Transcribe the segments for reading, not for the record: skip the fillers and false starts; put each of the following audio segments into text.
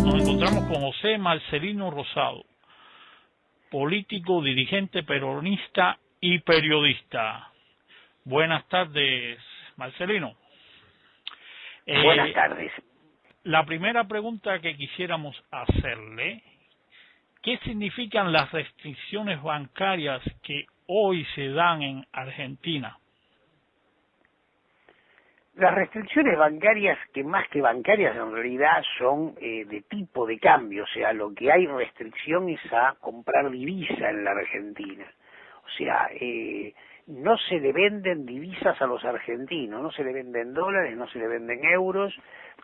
Nos encontramos con José Marcelino Rosado, político, dirigente peronista y periodista. Buenas tardes, Marcelino. Buenas tardes. La primera pregunta que quisiéramos hacerle, ¿qué significan las restricciones bancarias que hoy se dan en Argentina? Las restricciones bancarias, que más que bancarias en realidad son de tipo de cambio, o sea, lo que hay restricción es a comprar divisa en la Argentina. O sea, no se le venden divisas a los argentinos, no se le venden dólares, no se le venden euros,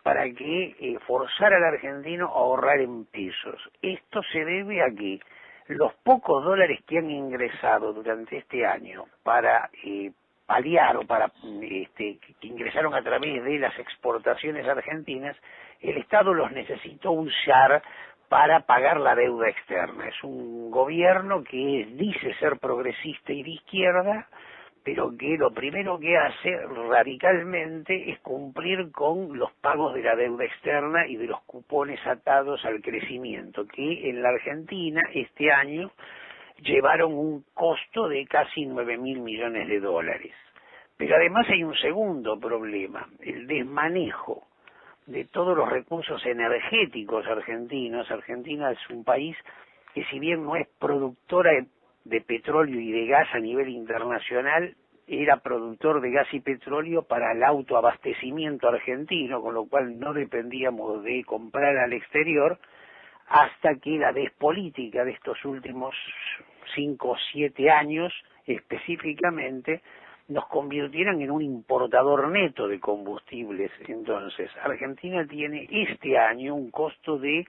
para que forzar al argentino a ahorrar en pesos. Esto se debe a que los pocos dólares que han ingresado durante este año para paliar o para que ingresaron a través de las exportaciones argentinas, el Estado los necesitó usar para pagar la deuda externa. Es un gobierno que dice ser progresista y de izquierda, pero que lo primero que hace radicalmente es cumplir con los pagos de la deuda externa y de los cupones atados al crecimiento, que en la Argentina este año llevaron un costo de casi 9.000 millones de dólares. Pero además hay un segundo problema, el desmanejo de todos los recursos energéticos argentinos. Argentina es un país que, si bien no es productora de petróleo y de gas a nivel internacional, era productor de gas y petróleo para el autoabastecimiento argentino, con lo cual no dependíamos de comprar al exterior, hasta que la despolítica de estos últimos 5 o 7 años específicamente nos convirtieran en un importador neto de combustibles. Entonces, Argentina tiene este año un costo de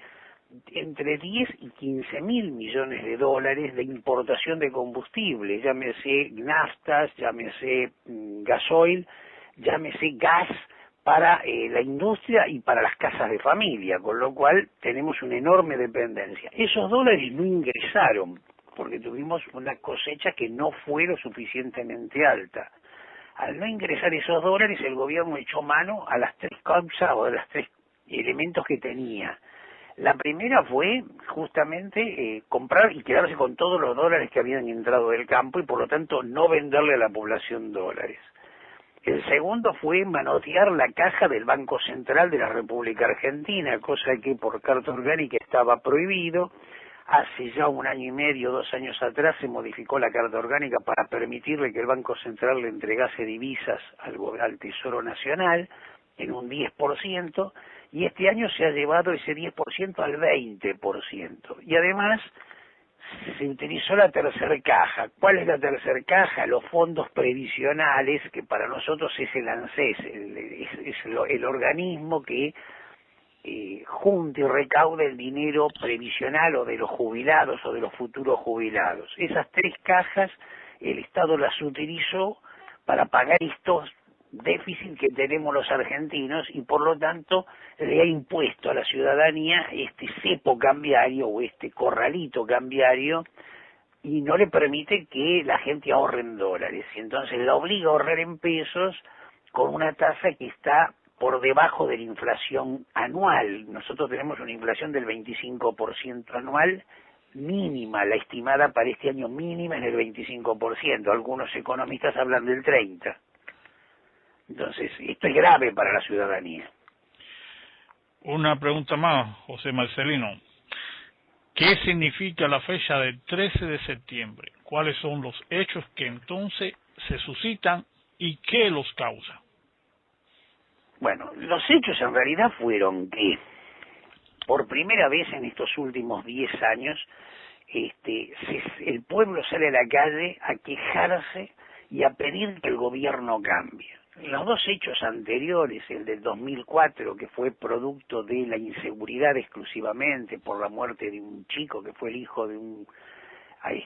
entre 10 y 15.000 millones de dólares de importación de combustibles, llámese naftas, llámese gasoil, llámese gas, para la industria y para las casas de familia, con lo cual tenemos una enorme dependencia. Esos dólares no ingresaron, porque tuvimos una cosecha que no fue lo suficientemente alta. Al no ingresar esos dólares, el gobierno echó mano a las 3 causas o de los 3 elementos que tenía. La primera fue justamente comprar y quedarse con todos los dólares que habían entrado del campo y por lo tanto no venderle a la población dólares. El segundo fue manotear la caja del Banco Central de la República Argentina, cosa que por carta orgánica estaba prohibido. Hace ya 1 año y medio, 2 años atrás, se modificó la carta orgánica para permitirle que el Banco Central le entregase divisas al Tesoro Nacional en un 10%, y este año se ha llevado ese 10% al 20%. Y además se utilizó la tercera caja. ¿Cuál es la tercera caja? Los fondos previsionales, que para nosotros es el ANSES, el organismo que junte y recaude el dinero previsional o de los jubilados o de los futuros jubilados. Esas 3 cajas el Estado las utilizó para pagar estos déficit que tenemos los argentinos y por lo tanto le ha impuesto a la ciudadanía este cepo cambiario o este corralito cambiario y no le permite que la gente ahorre en dólares, y entonces la obliga a ahorrar en pesos con una tasa que está por debajo de la inflación anual. Nosotros tenemos una inflación del 25% anual mínima, la estimada para este año mínima es del 25%, algunos economistas hablan del 30%. Entonces, esto es grave para la ciudadanía. Una pregunta más, José Marcelino. ¿Qué significa la fecha del 13 de septiembre? ¿Cuáles son los hechos que entonces se suscitan y qué los causa? Bueno, los hechos en realidad fueron que, por primera vez en estos últimos 10 años, el pueblo sale a la calle a quejarse y a pedir que el gobierno cambie. Los 2 hechos anteriores, el del 2004, que fue producto de la inseguridad exclusivamente por la muerte de un chico que fue el hijo de un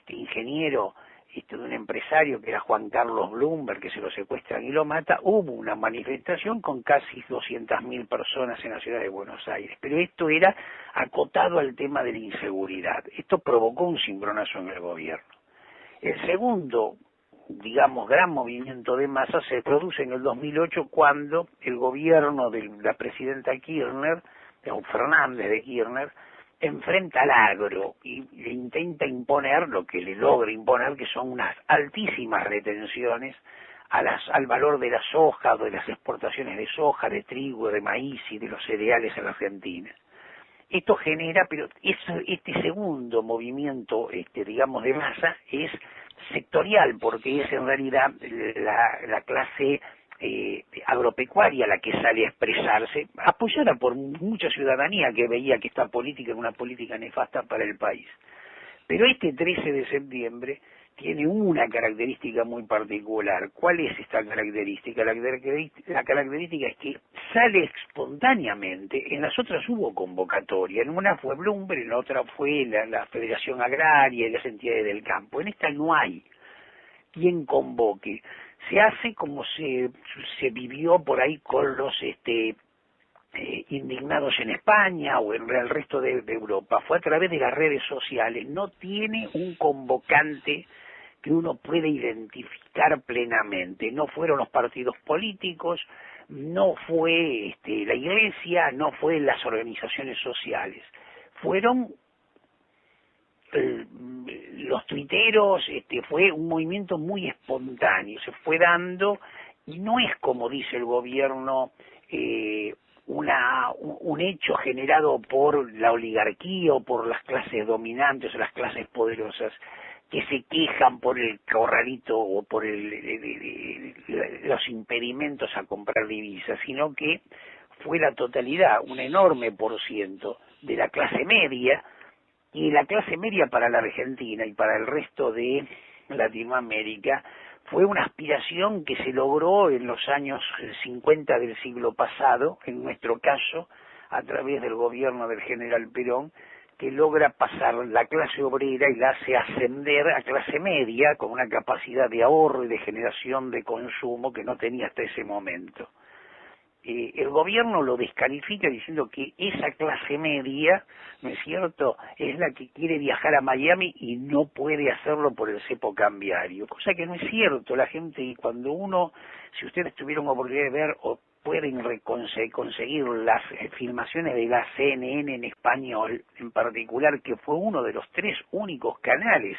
ingeniero, de un empresario que era Juan Carlos Bloomberg, que se lo secuestran y lo mata, hubo una manifestación con casi 200.000 personas en la ciudad de Buenos Aires. Pero esto era acotado al tema de la inseguridad. Esto provocó un cimbronazo en el gobierno. El segundo digamos, gran movimiento de masa se produce en el 2008 cuando el gobierno de la presidenta Kirchner, o Fernández de Kirchner, enfrenta al agro y le intenta imponer lo que le logra imponer, que son unas altísimas retenciones al valor de la soja, de las exportaciones de soja, de trigo, de maíz y de los cereales en la Argentina. Esto genera, pero este segundo movimiento, digamos, de masa es sectorial, porque es en realidad la clase agropecuaria la que sale a expresarse, apoyada por mucha ciudadanía que veía que esta política era una política nefasta para el país. Pero este 13 de septiembre tiene una característica muy particular. ¿Cuál es esta característica? La característica es que sale espontáneamente. En las otras hubo convocatoria. En una fue Bloomberg, en la otra fue la Federación Agraria y las entidades del campo. En esta no hay quien convoque. Se hace como se vivió por ahí con los indignados en España o en el resto de Europa. Fue a través de las redes sociales. No tiene un convocante que uno puede identificar plenamente. No fueron los partidos políticos, no fue la iglesia, no fue las organizaciones sociales. Fueron los tuiteros, fue un movimiento muy espontáneo, se fue dando, y no es como dice el gobierno, un hecho generado por la oligarquía o por las clases dominantes o las clases poderosas que se quejan por el corralito o por los impedimentos a comprar divisas, sino que fue la totalidad, un enorme porciento de la clase media, y la clase media para la Argentina y para el resto de Latinoamérica fue una aspiración que se logró en los años 50 del siglo pasado, en nuestro caso, a través del gobierno del general Perón, que logra pasar la clase obrera y la hace ascender a clase media con una capacidad de ahorro y de generación de consumo que no tenía hasta ese momento. El gobierno lo descalifica diciendo que esa clase media, ¿no es cierto?, es la que quiere viajar a Miami y no puede hacerlo por el cepo cambiario, cosa que no es cierto. La gente, cuando uno, si ustedes tuvieron oportunidad de ver o pueden conseguir las filmaciones de la CNN en español, en particular, que fue uno de los 3 únicos canales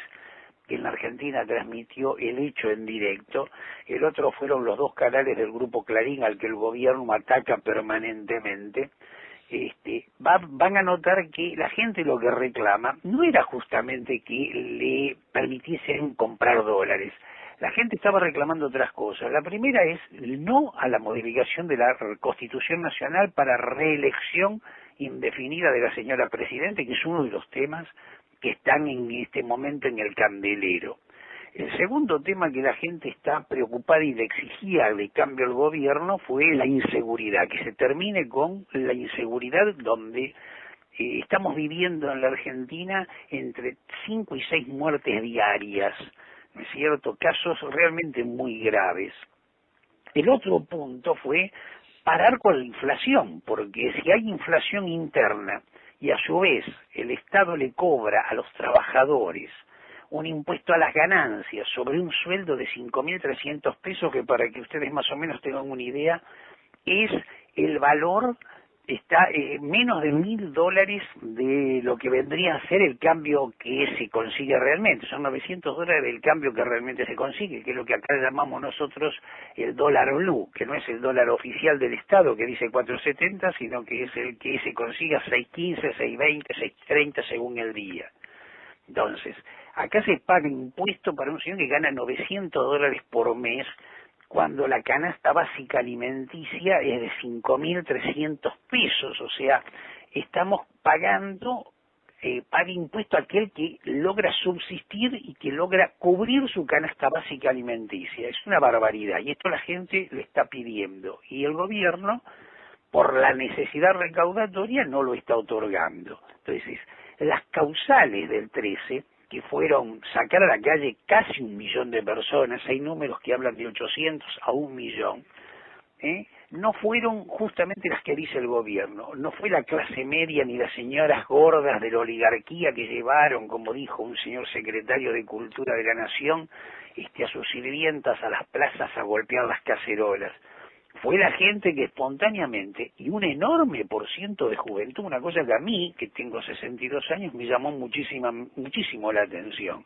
que en la Argentina transmitió el hecho en directo. El otro fueron los 2 canales del Grupo Clarín al que el gobierno ataca permanentemente. Van a notar que la gente lo que reclama no era justamente que le permitiesen comprar dólares. La gente estaba reclamando otras cosas. La primera es no a la modificación de la Constitución Nacional para reelección indefinida de la señora Presidente, que es uno de los temas que están en este momento en el candelero. El segundo tema que la gente está preocupada y le exigía de cambio al gobierno fue la inseguridad, que se termine con la inseguridad donde estamos viviendo en la Argentina entre 5 y 6 muertes diarias, ¿no es cierto?, casos realmente muy graves. El otro punto fue parar con la inflación, porque si hay inflación interna y a su vez el Estado le cobra a los trabajadores un impuesto a las ganancias sobre un sueldo de 5.300 pesos, que para que ustedes más o menos tengan una idea, es el valor, está menos de $1.000 de lo que vendría a ser el cambio que se consigue realmente. Son $900 del cambio que realmente se consigue, que es lo que acá llamamos nosotros el dólar blue, que no es el dólar oficial del Estado que dice 4.70, sino que es el que se consigue a 6.15, 6.20, 6.30 según el día. Entonces, acá se paga impuesto para un señor que gana $900 por mes, cuando la canasta básica alimenticia es de 5.300 pesos, o sea, estamos pagando, paga impuesto a aquel que logra subsistir y que logra cubrir su canasta básica alimenticia. Es una barbaridad, y esto la gente le está pidiendo, y el gobierno, por la necesidad recaudatoria, no lo está otorgando. Entonces, las causales del 13, que fueron sacar a la calle casi 1 millón de personas, hay números que hablan de 800 a 1 millón, no fueron justamente las que dice el gobierno, no fue la clase media ni las señoras gordas de la oligarquía que llevaron, como dijo un señor secretario de Cultura de la Nación, a sus sirvientas a las plazas a golpear las cacerolas. Fue la gente que espontáneamente, y un enorme % de juventud, una cosa que a mí, que tengo 62 años, me llamó muchísimo la atención.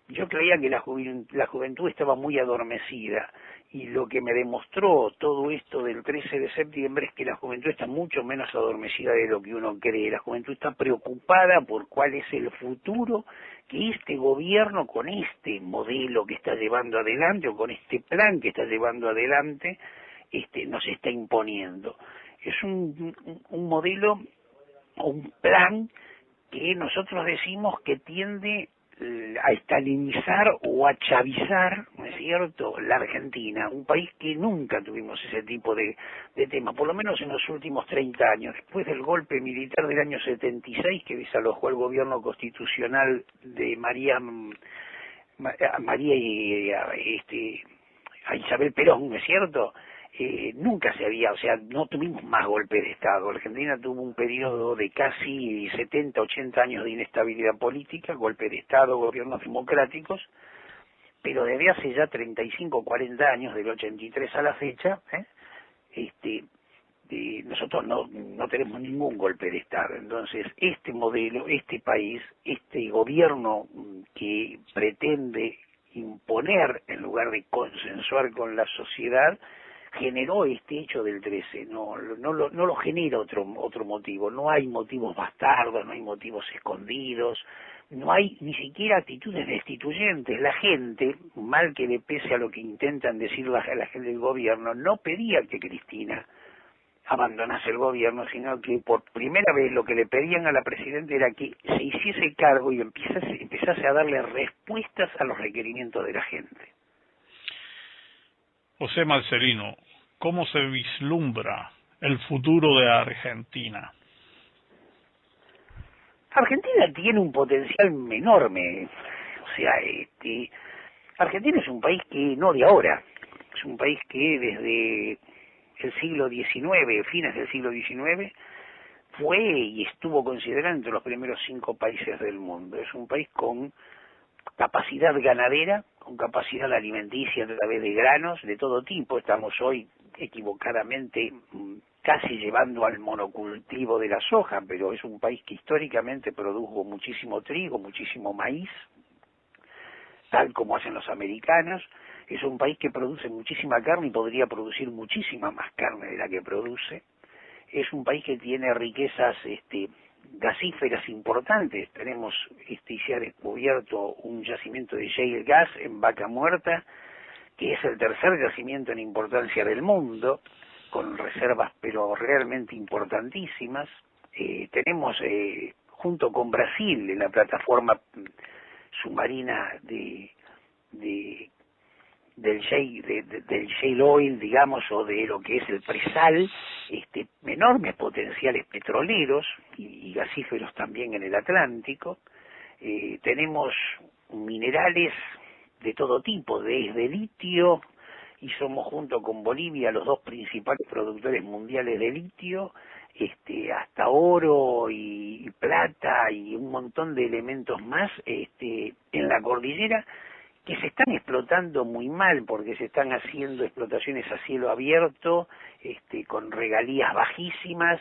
Yo creía que la juventud estaba muy adormecida, y lo que me demostró todo esto del 13 de septiembre es que la juventud está mucho menos adormecida de lo que uno cree. La juventud está preocupada por cuál es el futuro que este gobierno, con este modelo que está llevando adelante, o con este plan que está llevando adelante, nos está imponiendo. Es un modelo o un plan que nosotros decimos que tiende a estalinizar o a chavizar, ¿no es cierto?, la Argentina, un país que nunca tuvimos ese tipo de tema, por lo menos en los últimos 30 años, después del golpe militar del año 76 que desalojó el gobierno constitucional de a Isabel Perón, ¿no es cierto? Nunca se había, o sea, no tuvimos más golpes de Estado. Argentina tuvo un periodo de casi 70, 80 años de inestabilidad política, golpes de Estado, gobiernos democráticos, pero desde hace ya 35, 40 años, del 83 a la fecha, nosotros no tenemos ningún golpe de Estado. Entonces, este modelo, este país, este gobierno que pretende imponer en lugar de consensuar con la sociedad, generó este hecho del 13, no lo genera otro motivo, no hay motivos bastardos, no hay motivos escondidos, no hay ni siquiera actitudes destituyentes. La gente, mal que le pese a lo que intentan decir la gente del gobierno, no pedía que Cristina abandonase el gobierno, sino que por primera vez lo que le pedían a la presidenta era que se hiciese cargo y empezase a darle respuestas a los requerimientos de la gente. José Marcelino, ¿cómo se vislumbra el futuro de Argentina? Argentina tiene un potencial enorme, o sea, Argentina es un país que no de ahora, es un país que desde el siglo XIX, fines del siglo XIX, fue y estuvo considerado entre los primeros 5 países del mundo. Es un país con capacidad ganadera, con capacidad alimenticia a través de granos de todo tipo. Estamos hoy equivocadamente casi llevando al monocultivo de la soja, pero es un país que históricamente produjo muchísimo trigo, muchísimo maíz, tal como hacen los americanos. Es un país que produce muchísima carne y podría producir muchísima más carne de la que produce. Es un país que tiene riquezas gasíferas importantes. Tenemos ya descubierto un yacimiento de shale gas en Vaca Muerta, que es el tercer yacimiento en importancia del mundo, con reservas pero realmente importantísimas. Tenemos junto con Brasil en la plataforma submarina del shale oil, digamos, o de lo que es el presal, enormes potenciales petroleros y gasíferos también en el Atlántico. Tenemos minerales de todo tipo, desde litio, y somos junto con Bolivia los 2 principales productores mundiales de litio, hasta oro y plata y un montón de elementos más en la cordillera, que se están explotando muy mal porque se están haciendo explotaciones a cielo abierto, con regalías bajísimas,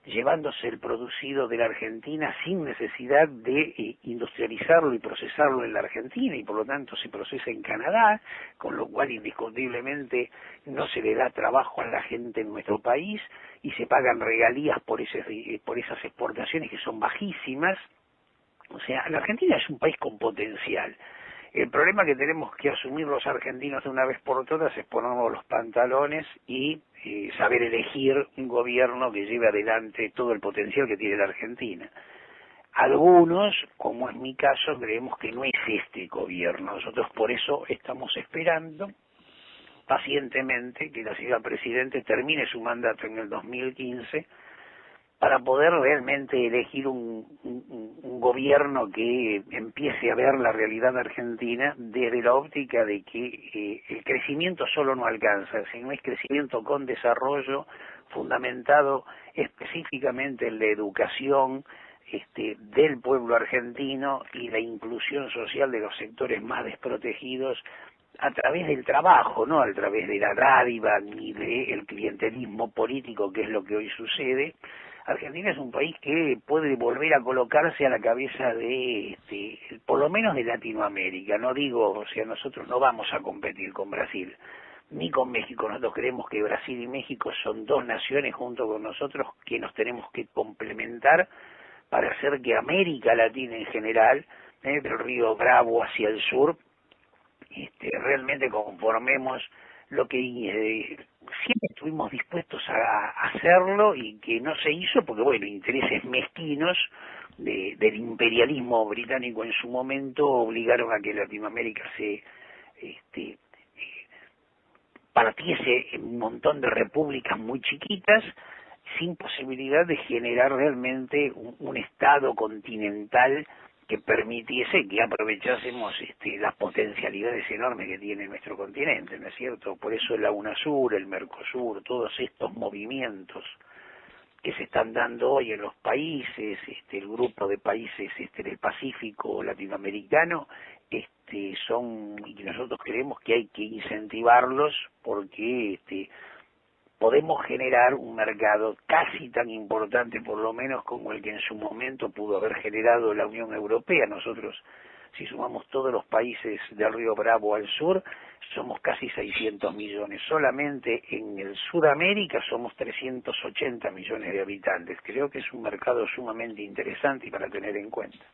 llevándose el producido de la Argentina sin necesidad de industrializarlo y procesarlo en la Argentina, y por lo tanto se procesa en Canadá, con lo cual indiscutiblemente no se le da trabajo a la gente en nuestro país y se pagan regalías por esas exportaciones que son bajísimas. O sea, la Argentina es un país con potencial. El problema que tenemos que asumir los argentinos de una vez por todas es ponernos los pantalones y saber elegir un gobierno que lleve adelante todo el potencial que tiene la Argentina. Algunos, como es mi caso, creemos que no es este gobierno. Nosotros por eso estamos esperando pacientemente que la señora Presidente termine su mandato en el 2015 para poder realmente elegir un gobierno que empiece a ver la realidad argentina desde la óptica de que el crecimiento solo no alcanza, sino es crecimiento con desarrollo fundamentado específicamente en la educación, del pueblo argentino y la inclusión social de los sectores más desprotegidos a través del trabajo, no a través de la dádiva ni del clientelismo político, que es lo que hoy sucede. Argentina es un país que puede volver a colocarse a la cabeza de, por lo menos de Latinoamérica. No digo, o sea, nosotros no vamos a competir con Brasil, ni con México. Nosotros creemos que Brasil y México son dos naciones junto con nosotros que nos tenemos que complementar para hacer que América Latina en general, del río Bravo hacia el sur, realmente conformemos lo que siempre estuvimos dispuestos a hacerlo y que no se hizo porque, bueno, intereses mezquinos del imperialismo británico en su momento obligaron a que Latinoamérica se partiese en un montón de repúblicas muy chiquitas sin posibilidad de generar realmente un estado continental que permitiese que aprovechásemos las potencialidades enormes que tiene nuestro continente, ¿no es cierto? Por eso la UNASUR, el MERCOSUR, todos estos movimientos que se están dando hoy en los países, el grupo de países del Pacífico latinoamericano, son, y nosotros creemos que hay que incentivarlos porque podemos generar un mercado casi tan importante por lo menos como el que en su momento pudo haber generado la Unión Europea. Nosotros, si sumamos todos los países del río Bravo al sur, somos casi 600 millones. Solamente en el Sudamérica somos 380 millones de habitantes. Creo que es un mercado sumamente interesante y para tener en cuenta.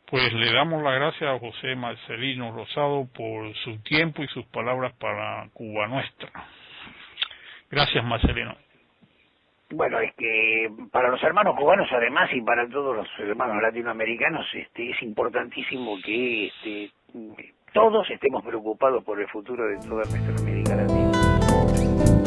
Pues le damos las gracias a José Marcelino Rosado por su tiempo y sus palabras para Cuba Nuestra. Gracias, Marcelino. Bueno, es que para los hermanos cubanos además y para todos los hermanos latinoamericanos es importantísimo que todos estemos preocupados por el futuro de toda nuestra América Latina.